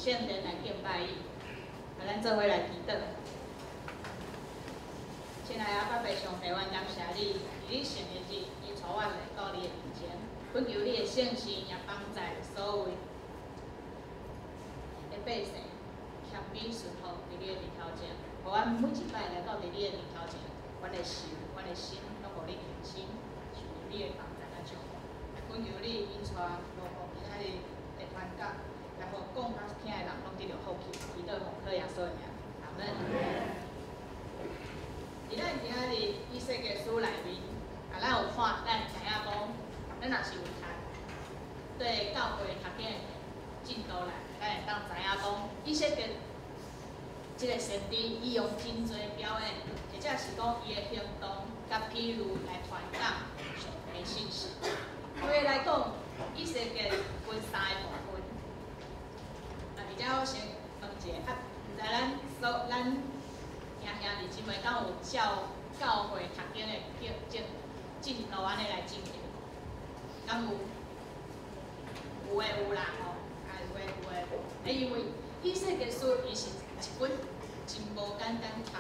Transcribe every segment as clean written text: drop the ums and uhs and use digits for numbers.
圣殿来敬拜伊，咱做伙来祈祷。亲爱的爸爸上帝，阮感谢你，伫你生日日，你带阮来到你的面前，恳求你的圣神也帮在所有的百姓，谦卑顺服伫你的面头前，互阮每一摆来到伫你的面头前，阮的心、阮的心拢互你平心，受你的帮在来祝福。恳求你引带落雨，今仔日的传教，也互讲甲听的人拢得到福气，祈祷奉靠耶稣的名，阿门。伫咱今仔日以色列书内面，咱有看，咱会知影讲，咱若是有读对教会读经进度来，咱会当知影讲，以色列即个先知伊用真侪表演，或者是讲伊的行动，甲譬如来传讲上帝的信息。所以来讲，以色列分三个部分。而且我先问一下，毋知咱兄弟姊妹敢有教会读经的进度安尼来进行？敢有？有诶有啦吼，有诶。因为以色列书伊是一本真无简单读的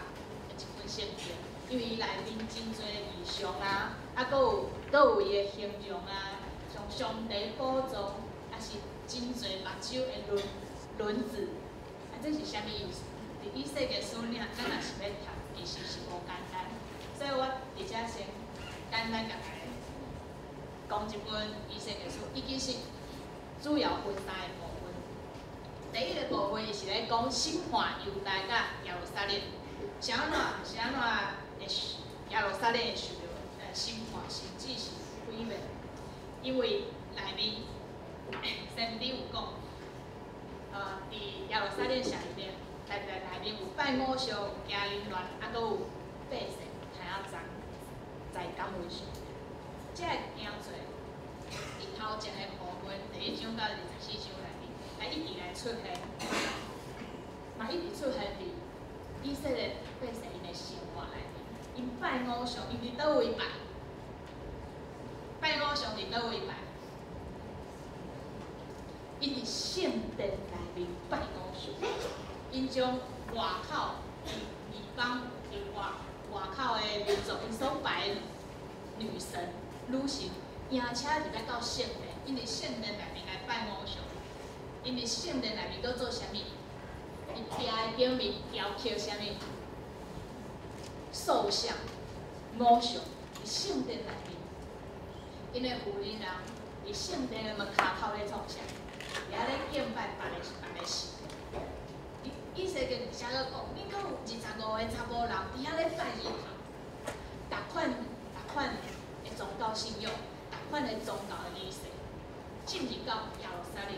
一本圣经，因为伊内面真侪异象啊，佫有伊的形象啊，像上帝宝座，也是真侪目睭的轮子，这是啥物意思？伫以色列书领，咱若是要读，其实是无简单。所以我伫遮先简单甲大家讲一本以色列书，伊其实主要分三个部分。第一个部分是咧讲审判犹大甲耶路撒冷，是安怎会耶路撒冷会受到审判，甚至是毁灭？因为内面先知有讲，伫耶路撒冷城里面。内面有拜偶像、有行淫乱，佫有百姓害啊在感为上。这个惊罪，伫头前的部分，第1章到24章内面，一直来出现，嘛一直出现伫以色列百姓因的生活内面。因拜偶像，因伫倒位拜？拜偶像伫倒位拜？因伫圣殿内面拜偶像。因将外口异邦、外口的民族因所拜的女神、女神，赢且入来到圣殿，因伫圣殿内面来拜偶像，因伫圣殿内面搁做啥物？伊壁的顶面雕刻啥物？塑像、偶像，伫圣殿内面，因的妇人人伫圣殿的门骹头咧创啥？也咧敬拜别个神。以色列写个讲，你讲有25个查某人伫遐咧拜日头，逐款的宗教信仰，逐款的宗教的仪式，进入到耶路撒冷，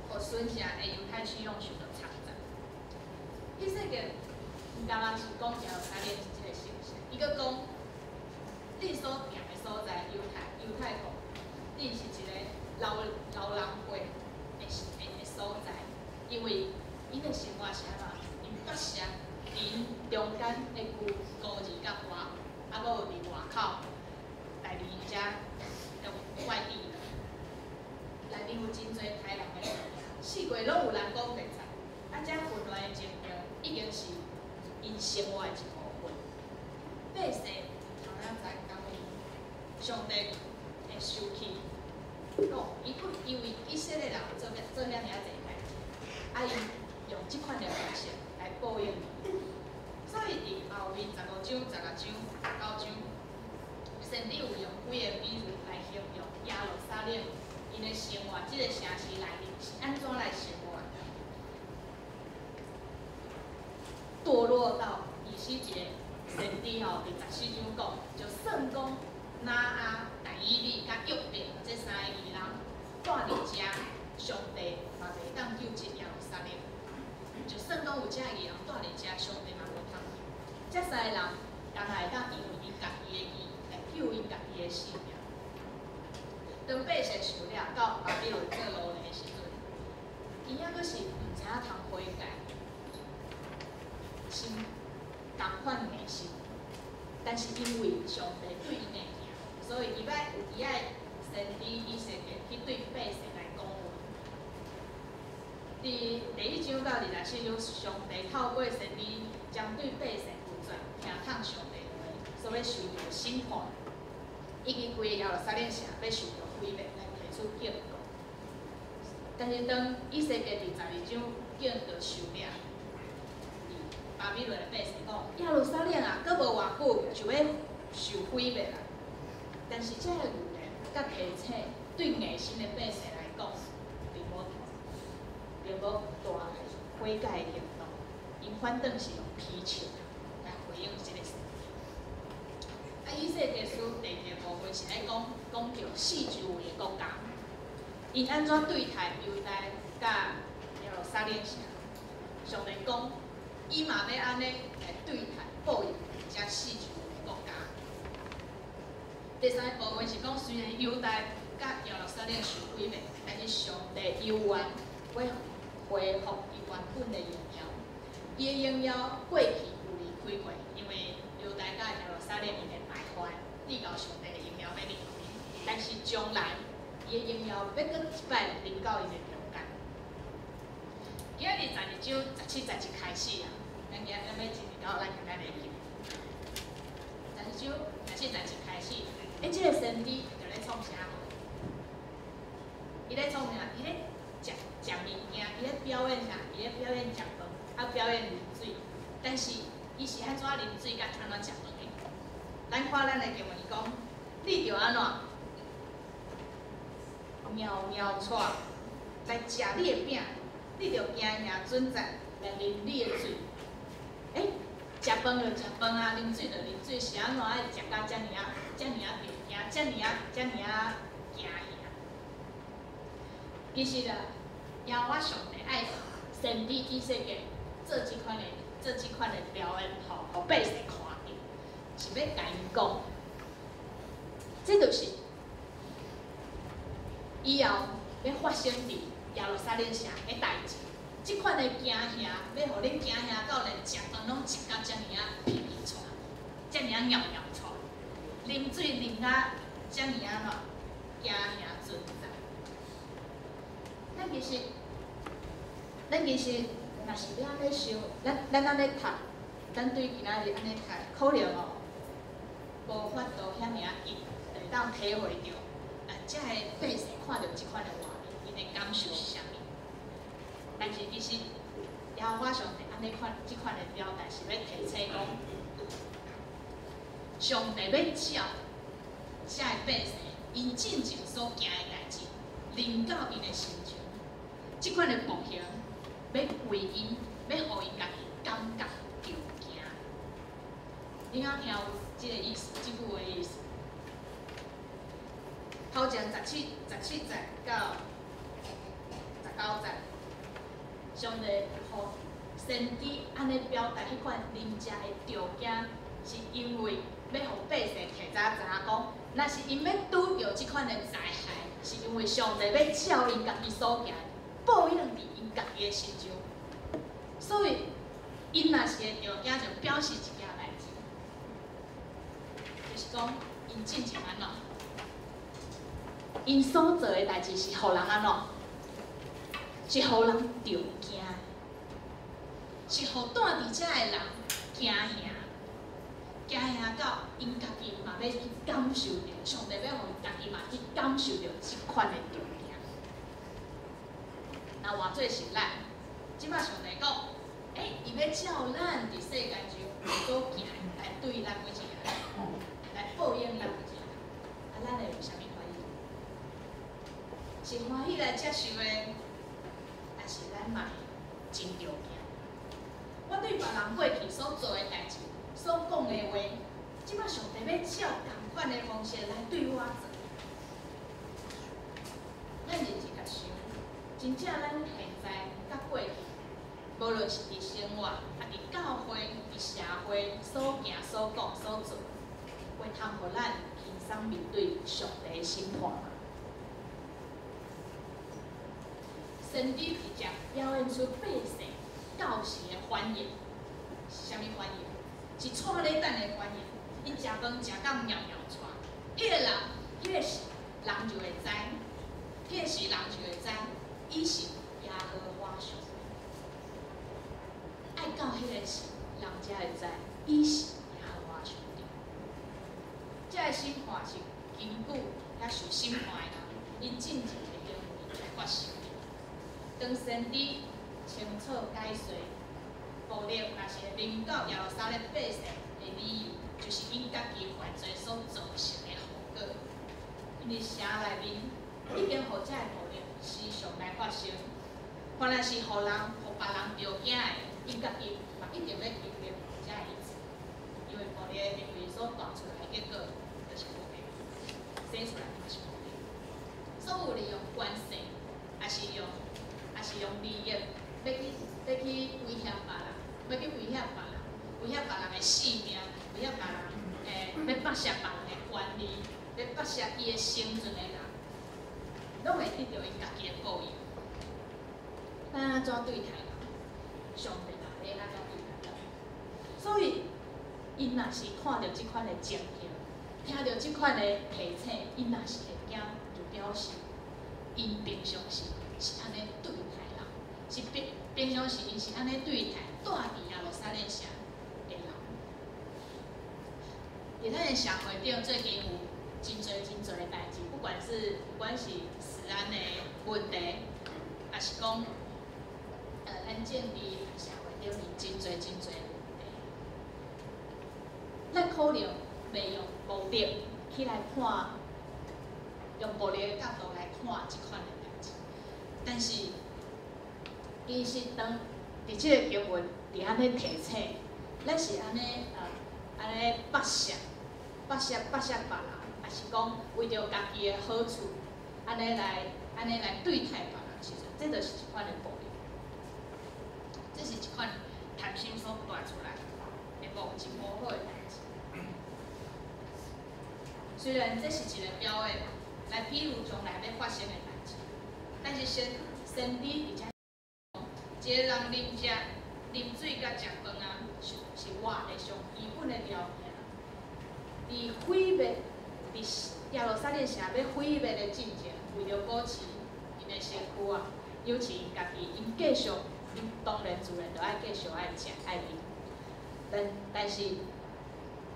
互剩下的犹太区用许多参战。以色列毋单单是讲耶路撒冷即个形象，伊搁讲你所住的所在犹太国，你是一个老人会的所在，因为因的生活是安怎？因发射，因中间的孤儿甲花，佫有伫外口，来伫因遮用外地人，内面有真侪台人的，四界拢有人讲题材，遮混乱的情形已经是因生活的一部分。百姓头仔知讲伊，上帝会生气，因为以色列人做遐尔济代志，因用即款的方式来报应你，所以伫后面15章、19章，甚至有用几个比喻来形容耶路撒冷因的生活，即个城市内面是安怎来生活？堕落到以西结先知吼，伫14章讲，就算讲拿阿、但以利甲约伯这3个异人住伫遮，上帝嘛袂当救济耶路撒冷。就算讲有遮个人住伫遮，上帝嘛无通救。遮3个人，敢会当因为伊家己的义来救因家己的性命。当百姓受了到巴比伦做奴隶的时阵，伊还阁是毋知影通悔改，是同款的心。但是因为上帝对因的疼，所以伊爱先知以色列去对百姓来讲话。伫是有上帝透过神理针对百姓负责，听从上帝的话，所要受到审判，以及规个耶路撒冷城要受到毁灭，来提出警告。但是当以西结第12章警告受了，巴比伦的百姓讲：耶路撒冷啊，阁无偌久就要受毁灭啦。但是这个语言甲提醒对硬心的百姓来讲，并无大悔改的行动，因反倒是用批笑来回应这个事。以西结书第2部分是咧讲到四周围的国家，因安怎对待犹大甲耶路撒冷城？上帝讲，伊嘛要安尼来对待报应遮四周围的国家。第3部分是讲，虽然犹大甲耶路撒冷受毁灭，但是上帝犹原要恢复伊原本的荣耀。伊的荣耀过去有离开过，因为犹大甲耶路撒冷因的败坏，立到上帝的荣耀要离开。但是将来，伊的荣耀要搁一摆临到伊的中间。今仔日12章17、11开始啊，咱今仔要进入到咱今仔日去。12章17、11开始，即个先知就咧创啥？伊咧创啥？伊咧食物件，伊咧表演啥？伊咧表演食饭，表演啉水。但是伊是安怎啉水，甲安怎食饭的？咱看咱的经文讲，你着安怎？苗苗带来食你的饼，你着行遐准在来啉你的水。食饭就食饭啊，啉水就啉水，是安怎爱食到遮尔啊袂惊，遮尔啊惊遐？其实啦，耶和华上帝爱先知以西结做即款的表演，互百姓看见，是要甲因讲，这就是以后要发生伫耶路撒冷城的代志。即款的惊吓，要互恁惊吓到连食饭拢食到遮尔啊皮皮喘，遮尔啊尿尿喘，啉水啉啊遮尔啊惊吓存在。咱其实，若是要安尼想，咱安尼读，咱对今仔日安尼读，可能无法度遐尔啊易，会当体会到，遮个百姓看到即款的画面，因的感受是啥物？但是其实，耶和华上帝安尼款即款的表达是要提醒讲，上帝要照遮个百姓因进前所行的代志，临到因的心中。即款的步行，要为因，要互因家己感觉着惊。你敢听有即个意思？即句话的意思？头前17节到19节，上帝互先知安尼表达迄款临食的条件，是因为要互百姓提早知影讲，若是因要拄着即款的灾害，是因为上帝要照因家己所行。报应伫因家己的心中，所以因若是会着惊，就表示一件代志，就是讲因进前安怎，因所做的代志是互人安怎，是互人着惊，是互住伫遮的人惊吓到因家己嘛要去感受着，上帝要互因家己嘛去感受着即款的着惊。那换做是咱，即摆上帝讲，伊要照咱伫世间中所行来对咱每一个人，来报应咱每一个人，咱会有啥物反应？是欢喜来接受的，还是咱嘛真着惊？我对别人过去所做的代志、所讲的话，即摆上帝要照同款的方式来对我做，咱认真甲想。真正咱现在甲过去，无论是伫生活、伫教会、伫社会所行所讲所做，会通互咱轻松面对上帝的审判吗？先知直接表现出百姓到时的反应是啥物反应？是错咧等的反应。因食饭食到尿尿喘，迄个人，迄个时人就会知，迄个时人就会知。伊是耶和华上帝，判是根据遐受审判的人，因进前的行为来发生。当先知清楚解说，暴力若是临到耶路撒冷百姓的理由，就是因家己犯罪所造成的后果。因为城内面已经互遮个暴力时常来发生，原来是互别人着惊的，因家己嘛一定要经历遮个一切。因为暴力的行为所带出来的结果，就是暴力，生出来就是暴力。所有利用关系，也是用利益，要去威胁别人，要去威胁别人，威胁别人的性命，威胁别人要剥削别人的权利，要剥削伊的生存的人，拢会得到因家己的报应。咱安怎对待人？上帝也要安怎对待人？所以，因若是看到即款的情形，听到即款的提醒，因若是会惊，就表示因平常是安尼对待人，是平常时因是安尼对待住伫耶路撒冷城的人。伫咱的社会顶，最近有真侪的代志，不管是治安的问题，还是讲咱建立社会顶面真侪的问题。咱可能袂用暴力去来看，用暴力的角度来看即款的代志，但是其实当伫即个经文伫安尼提醒，咱是安尼安尼剥削别人，还是讲为着家己的好处，安尼来对待别人时阵，这就是一款的暴力，这是一款贪心所带出来的真无好的代志。虽然这是一个表演，来比喻将来要发生的代志，但是先知伫遮一个人啉水甲食饭啊，是我的上基本的条件。伫毁灭，伫耶路撒冷城要毁灭的进程，为了保持因的身躯啊，尤其因家己，因继续，因当然自然就爱继续爱食爱啉，但是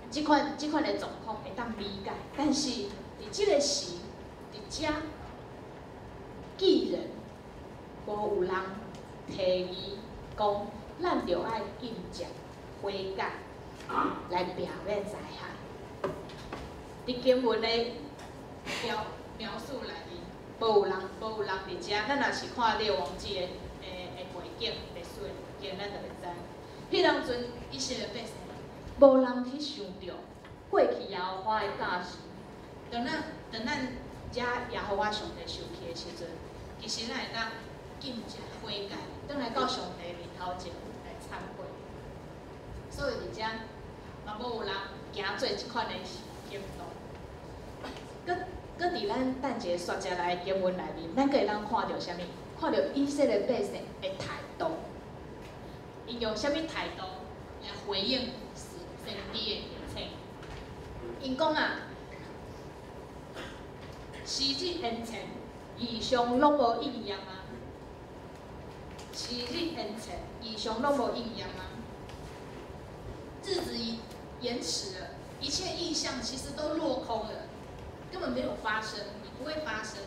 即款的状况会当理解，但是伫即个时，伫遮，既然无有人提议讲，咱着爱禁食悔改，来避免灾害。伫经文的描述内面，无有人伫遮，咱若是看列王记的背景历史的背景，咱就会知，迄当阵以色列百姓无人去想着过去耶和华的教训。当咱遮耶和华上帝受气的时阵，其实咱会当禁食悔改，转来到上帝面头前来忏悔。所以伫遮嘛无有人行做即款的行动。搁伫咱等一个刷下来的经文内面，咱阁会当看到啥物？看到以色列百姓的态度，因用啥物态度来回应先知的提醒？因讲啊，昔日恩情异象拢无应验啊！昔日恩情异象拢无应验啊！日子延迟了，一切意象其实都落空了。根本没有发生，也不会发生。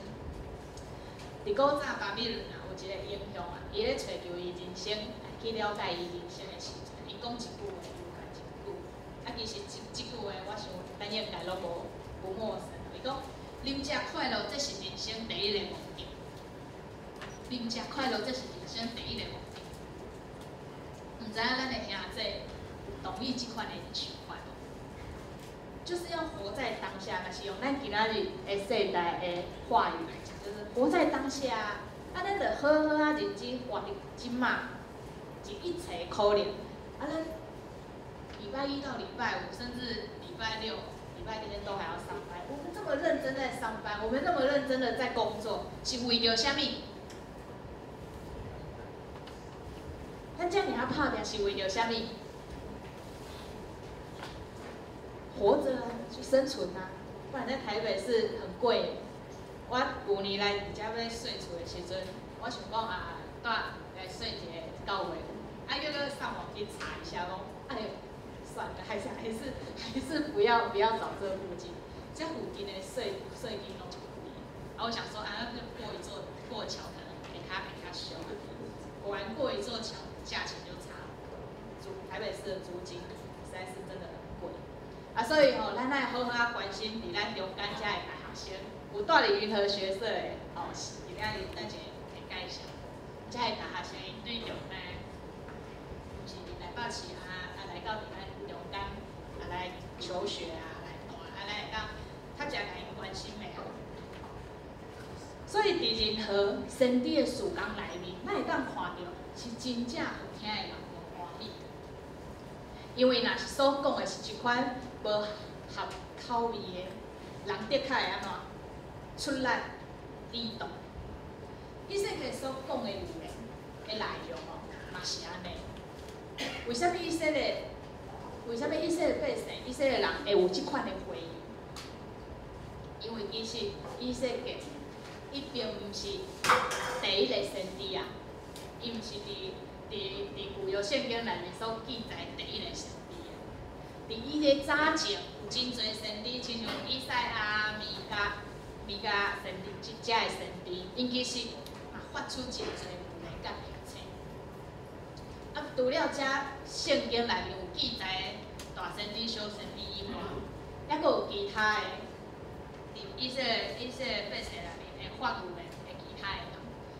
伫古早巴比伦啊，有一个英雄啊，伊咧找求伊人生，去了解伊人生的时阵，伊讲一句话，伊有讲一句，啊，其实即句话，我想咱应该拢无陌生。伊讲，啉食快乐，这是人生第一个目的。啉食快乐，这是人生第一个目的。唔知影咱的兄弟同意即款的想法无？就是要活在当下，若是用咱今仔日的世代的话语来讲，就是活在当下。啊，咱着好好啊认真活即马，尽一切可能。啊，咱礼拜一到礼拜五，甚至礼拜六、礼拜天都还要上班。我们这么认真在上班，我们那么认真的在工作，是为着啥物？咱这样尔拍拼是为着啥物？活着啊，去生存啊，不然在台北是很贵。我旧年来伫遮要税厝的时阵，我想讲啊，来税一个9月，啊，又搁上网去查一下讲，哎呦，算了，还是不要找这附近，这样因的税金拢就贵。啊，我想说啊，过一座桥可能会较俗啊。果然过一座桥，价钱就差。台北市的租金实在是真的很贵。啊，所以吼，咱爱好好啊关心伫咱中间遮的大学生，有住伫云和学社的吼，今仔日咱就会介绍，遮的大学生因对中呢，毋是来北市来到伫咱中间来求学来读来会当较食甲因关心的啊。所以伫任何神地的事工内面，咱会当看到是真正有听的人无欢喜。因为若是所讲的是一款无合口味的，人的确会安怎出力理动。以色列所讲的语言的内容嘛是安尼。为什么以色列百姓、以色列人会有即款的回应？因为其实以色列伊并毋是第一个先知啊，伊毋是伫旧约圣经内面所记载第一个先知啊。伫伊个早前有真侪先知，亲像以赛亚、米迦先知，即遮个先知，因其实嘛发出真侪预言甲预测。啊，除了遮圣经内面有记载大先知、小先知以外，还佫有其他的伫以色列百姓内面会发预言的其他的人。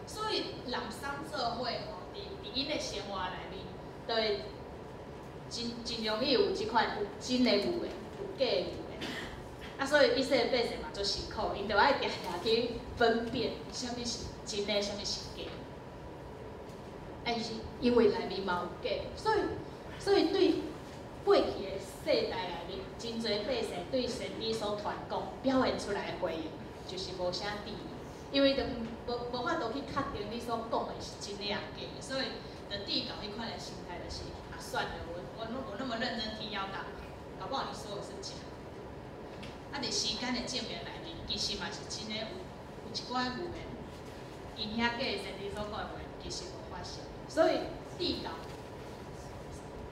所以人商社会吼，伫因的生活内面，就会真容易有即款有真的语言，有假的语言。啊，所以以色列百姓嘛做辛苦，因着爱常常去分辨啥物是真的，啥物是假的。但是因为内面嘛有假，所以对过去的世代内面，真侪百姓对先知所传讲表现出来的回应，就是无啥知意，因为就无法度去确定你所讲的是真的也假的，所以就递到迄款的心态，就是啊算了，我那么认真听要干嘛？搞不好你说的是假的。啊，伫时间的证明内面，其实嘛是真的有一寡语言，因遐假的先知所讲的话，其实无发生。所以递到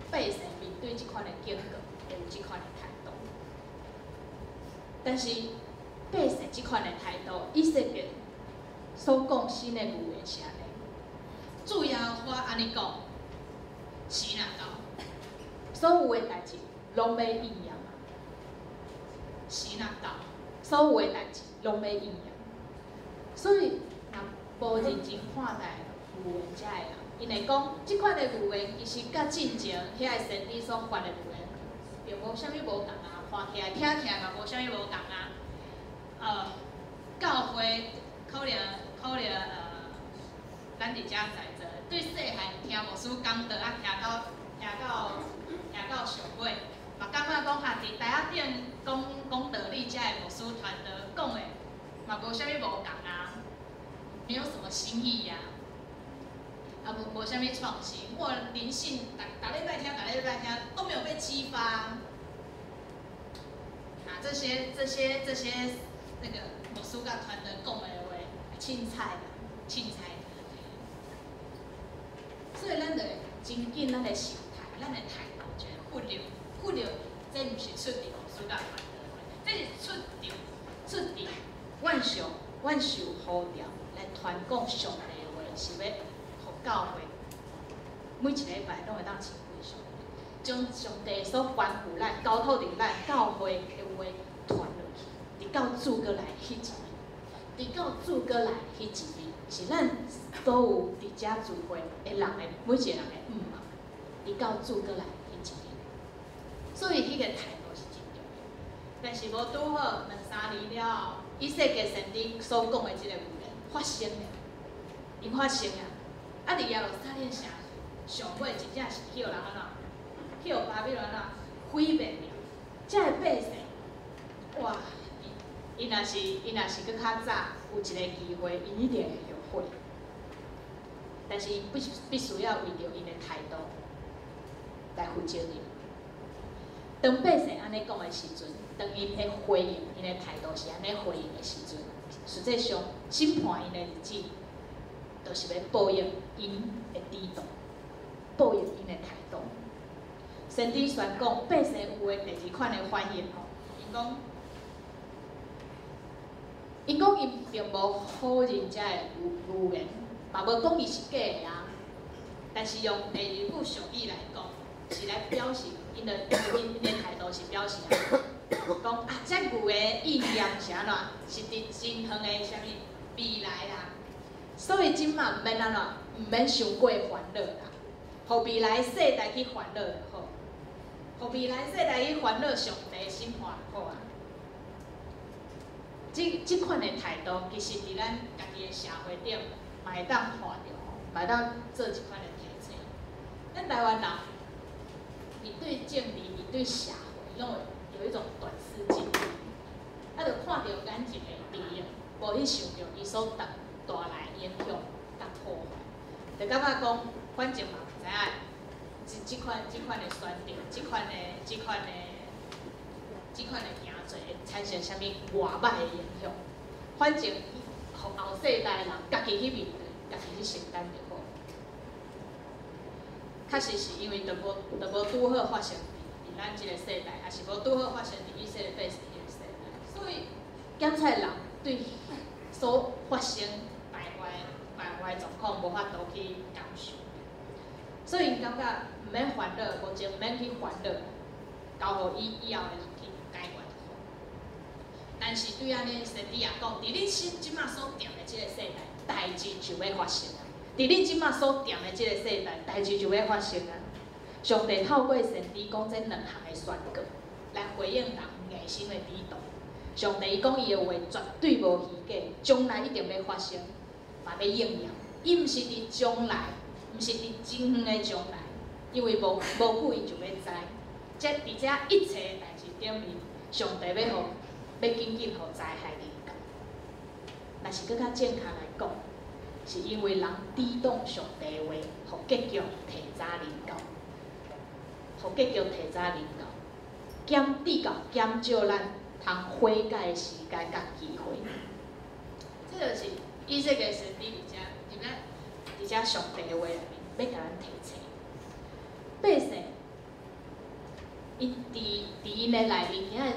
百姓面对即款的警告，会有即款的态度。但是百姓即款的态度，以色列所讲新的语言是安尼。主要我安尼讲，时若到，所有的代志拢要应验啊。时若到，所有的代志拢要应验。所以，若无认真看待语言遮的人，因会讲即款的语言其实甲进前遐个先知所发的语言，并无啥物无共啊，看起来听起来嘛无啥物无共啊。教会可能咱伫遮在座，对细汉听牧师讲道啊，听到上尾，嘛感觉讲哈伫台仔顶讲道理，遮个牧师传道讲的，嘛无啥物无共啊，没有什么新意呀、无啥物创新，我灵性逐礼拜听都没有被激发。啊，这些那个牧师甲传道讲的话，凊彩。所以咱就真紧咱的心态，咱的态度就会忽略，这毋是出伫牧师甲传道的话，这是出伫阮受呼召来传讲上帝的话，是要互教会每一礼拜拢会当亲近上帝，将上帝所关乎咱交托伫咱教会的话传落去，直到主过来迄一日，直到主过来迄一日。是咱所有伫遮聚会的人的每一个人的望，直到主过来迄一日，所以迄个态度是真重要。但是无拄好2-3年了后，以色列先知所讲的即个语言发生了，因发生啊！啊，伫耶路撒冷城上尾真正是叫人安怎，叫巴比伦啊毁灭了。遮个百姓，哇！伊若是搁较早有一个机会，伊一定会后悔。但是伊必须要为着因的态度来负责任。当百姓安尼讲的时阵，当因的回应，因的态度是安尼回应的时阵，实际上审判因的日子，就是要报应因的指导，报应因的态度。先知宣讲，百姓有的第二款的反应吼，因讲。因讲伊并无否认遮个语言，嘛无讲伊是假的啊。但是用第二句俗语来讲，是来表示因的态度是表示讲啊，遮句的意念是安怎？是伫真远的啥物未来啦。所以即嘛毋免安怎，毋免伤过烦恼啦，互未来世代去烦恼就好，互未来世代去烦恼上帝心欢就好啊。即款的态度，其实伫咱家己的社会顶，嘛会当看到，嘛会当做一款的提醒。咱台湾人，伊对政治，伊对社会，拢有一种短视近利，啊，着看到眼前的利益，无去想到伊所带来影响甲破坏，就感觉讲，反正嘛毋知影，即款的选择，即款的行做会产生啥物外歹的影响。反正互后世代人家己去面对，家己去承担就好。确实是因为着无拄好发生伫咱即个世代，也是无拄好发生伫以色列百姓迄个世代，所以检察人对所发生败坏状况无法度去感受，所以因感觉毋免烦恼，无就毋免去烦恼，交互以后的人去解决就好。但是对安尼神弟也讲，伫你即马所踮的即个世代，代志就要发生啊！伫你即马所踮的即个世代，代志就要发生啊！上帝透过神弟讲这两项的宣告，来回应人内心的低动。上帝讲伊的话绝对无虚假，将来一定要发生，嘛要应验。伊毋是伫将来，毋是伫真远的将来，因为无久伊就要知。即伫遮一切的代志顶面，上帝要紧紧互灾害临到。若是搁较正确来讲，是因为人抵挡上帝的话，互结局提早临到，互结局提早临到，减少咱通悔改的时间甲机会。这就是以色列神伫伫遮上帝的话内面，要甲咱提醒。百姓，因伫因的内面，今仔日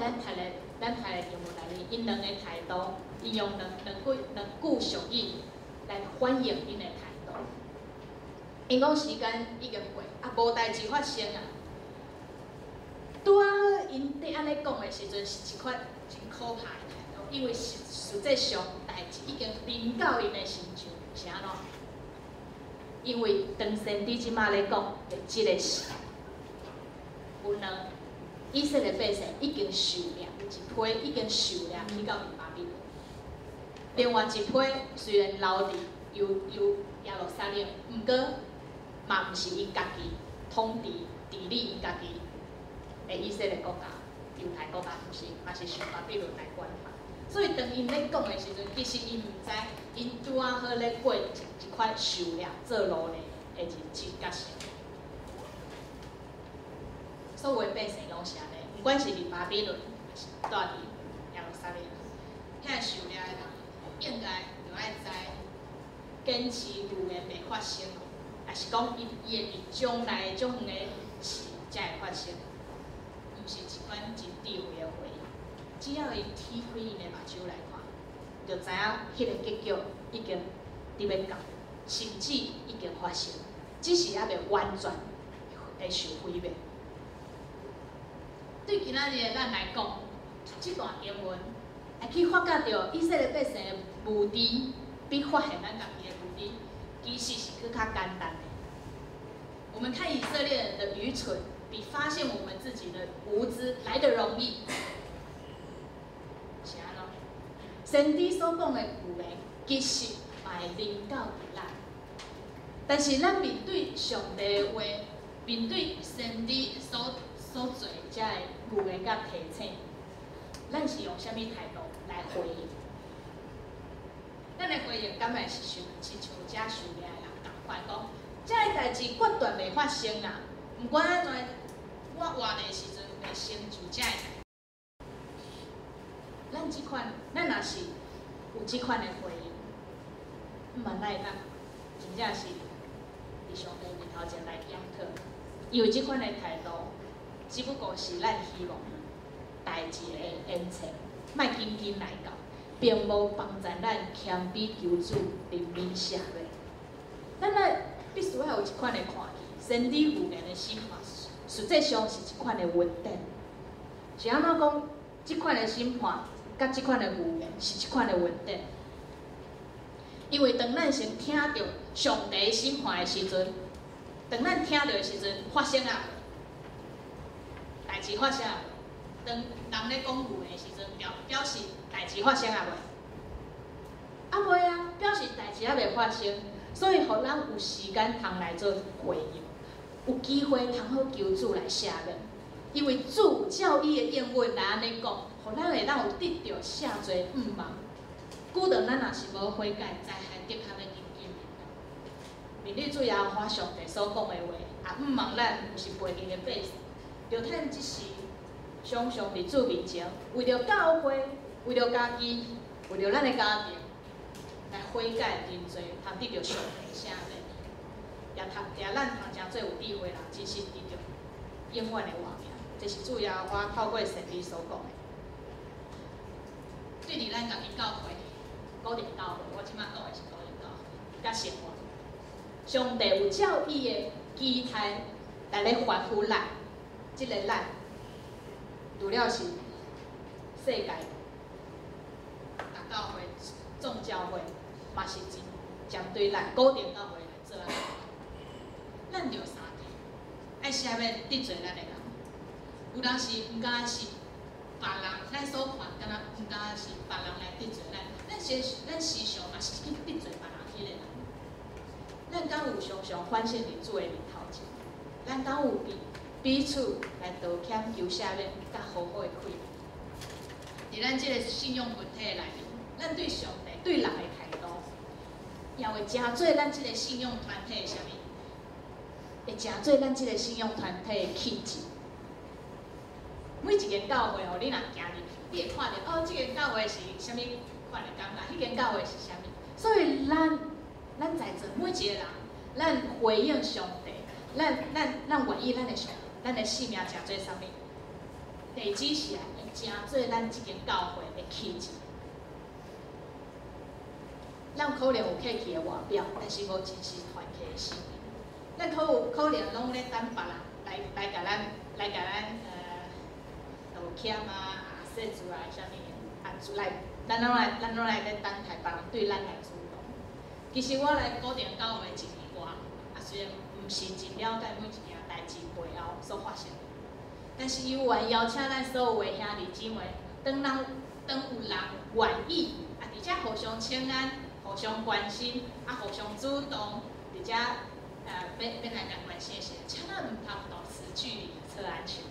咱读的经文内面，因两个态度，因用两句俗语来反映因的态度。因讲时间已经过，啊无代志发生啊。拄啊，因伫安尼讲的时阵，是一款真可怕的态度，因为实际上代志已经临到因的身上，是安怎？因为当先知即马咧讲的即个事，有两以色列百姓已经受掠，有一批已经受掠去到巴比伦，另外一批虽然留伫耶路撒冷，毋过嘛毋是因家己统治治理因家己的以色列国家、犹太国家，毋是，嘛是受巴比伦来管辖。所以当因咧讲的时阵，其实因毋知，因拄啊好咧过一款受掠、做奴隶的日子甲生活。所有的百姓拢是安尼，毋管是伫巴比伦，还是住伫耶路撒冷，遐受掠的人应该就爱知，坚持预言袂发生，也是讲伊会伫将来种远的事才会发生，毋是一款真智慧的话。只要伊踢开因的目睭来看，就知影迄个结局已经伫要到，甚至已经发生，只是还袂完全会受毁灭。对今仔日咱来讲，这段经文会去发觉到以色列百姓的无知，比发现咱家己的无知，其实是更较简单的。我们看以色列人的愚蠢，比发现我们自己的无知来得容易。是安怎？先知所讲的预言，其实嘛会临到伫咱。但是咱面对上帝的话，面对先知所做遮的预言甲提醒，咱是用啥物态度来回应？咱的回应敢会是像遮受掠的人同款讲，遮个代志决断袂发生啊！毋管安怎，我活的时阵会成就遮个代志。咱若是有即款的回应，嘛咱会当真正是伫上帝面头前来检讨，因为即款的态度，只不过是咱希望代志的延迟，莫紧紧来到。并无帮助咱谦卑求主、灵敏下位。咱必须要有一款的看见，神理有言的审判，实际上是一款的稳定。是安怎讲？即款的审判，甲即款的预言是一款的稳定。因为当咱先听到上帝审判的时阵，当咱听到的时阵，发生啊未？代志发生啊未？当人咧讲预言的时阵，表示代志发生啊未？啊未啊，表示代志还未发生，所以互咱有时间通来做回应，有机会通好求主来赦免。因为主照伊的应允来安尼讲，互咱会当有得到赦罪毋茫。久长咱若是无悔改，灾害的确要紧紧的。面对主耶和华上帝所讲的话，也毋望咱是背逆的百姓，着趁即时常常伫主面前，为着教会，为着家己，为着咱的家庭，来悔改认罪，通得到上帝赦免，也咱通诚做有智慧人，真心得到永远的活命。这是主耶和华透过圣经所讲的。对伫咱家己教会。高点教会，我即摆讲的是高点教会，甲生活。上帝有照伊的期待来咧吩咐咱，即个咱，除了是世界大教会、众教会，嘛是针对咱高点教会来做啊。咱着三体，爱赦免得罪咱的人。有当时毋敢是别人，咱所看，敢若毋敢是别人来得罪咱。咱时常嘛是去得罪别人迄个人，咱敢有常常反省伫主的面头前，咱敢有彼此来道歉求赦免，甲好好的开明。伫咱即个信仰群体内面，咱对上帝、对人的态度，也会真做咱即个信仰团体的啥物？会真做咱即个信仰团体的气质。每一间教会哦，你若行入去，你会看到哦，即间教会是啥物？款的感觉，迄间教会是啥物？所以咱在座每一个人，咱回应上帝，咱愿意咱的性命真做啥物？地址是来会真做咱即间教会的气质。咱可能有客气的外表，但是无真实团契的心。咱可能拢咧等别人来甲咱道歉啊、说出来啥物出来。咱拢来咧等待别人对咱来主动。其实我来固定教会1年多，虽然毋是真了解每一件代志背后所发生的，但是伊愿邀请咱所有的兄弟姊妹，当有人愿意，而且互相请安、互相关心，互相主动，而且要来甲关心的时候，请咱毋通保持距离，测安全。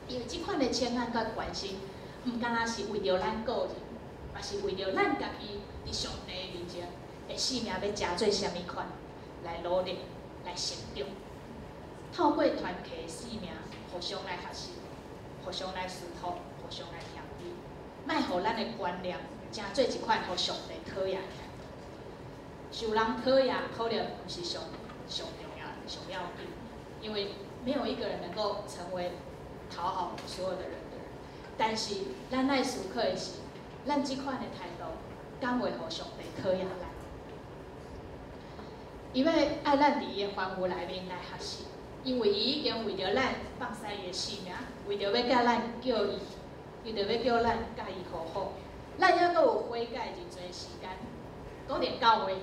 因为即款的请安甲关心。毋单单是为着咱个人，嘛是为着咱家己伫上帝面前，的生命要食做啥物款，来努力，来成长。透过团契的生命，互相来学习，互相来思考，互相来谦卑，莫互咱的观念成做一款互上帝讨厌的态度。受人讨厌可能毋是上重要、上要紧，因为没有一个人能够成为讨好所有的人。但是，咱爱思考的是，咱即款的态度，敢会互上帝讨厌咱？因为爱咱伫伊的范围内面来学习，因为伊已经为着咱放弃伊的性命，为着要甲咱叫伊，为着要叫咱甲伊和好，咱还阁有悔改真侪时间。固定教会，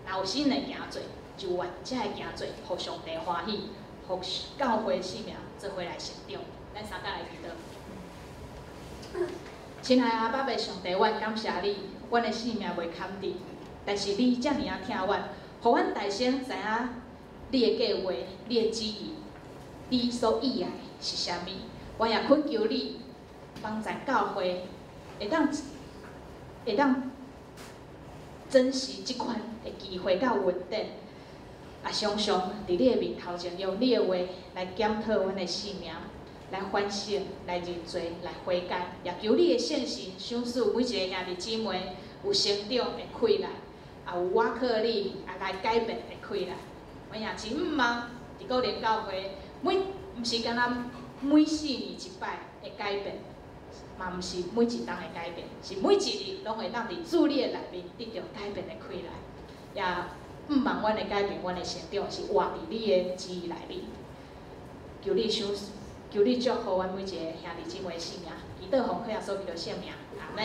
若有新的行做，就愿才会行做，互上帝欢喜，互教会生命做伙来成长。咱三甲来祈祷。亲爱的阿爸爸上帝，阮感谢你，阮的性命袂堪得，但是你遮尔啊疼阮，互阮大声知影你的计划、你的旨意，你所意爱是啥物。我也恳求你帮助教会，会当珍惜即款的机会甲稳定，也常常伫你的面头前，用你的话来检讨阮的生命。来反省，来认罪，来悔改，也求你的圣神赏赐每一个兄弟姊妹有成长的气力，也有我靠你也来改变的气力。我也真毋望伫个人教会，毋是干那每4年一摆会改变，嘛毋是每一档会改变，是每一日拢会当伫主力的内面得到改变的开来，也毋望阮的改变，阮的成长是活伫你的旨意内面。求你赏，求你祝福阮每一个兄弟姊妹的性命，祈祷奉靠耶稣基督圣名，阿门。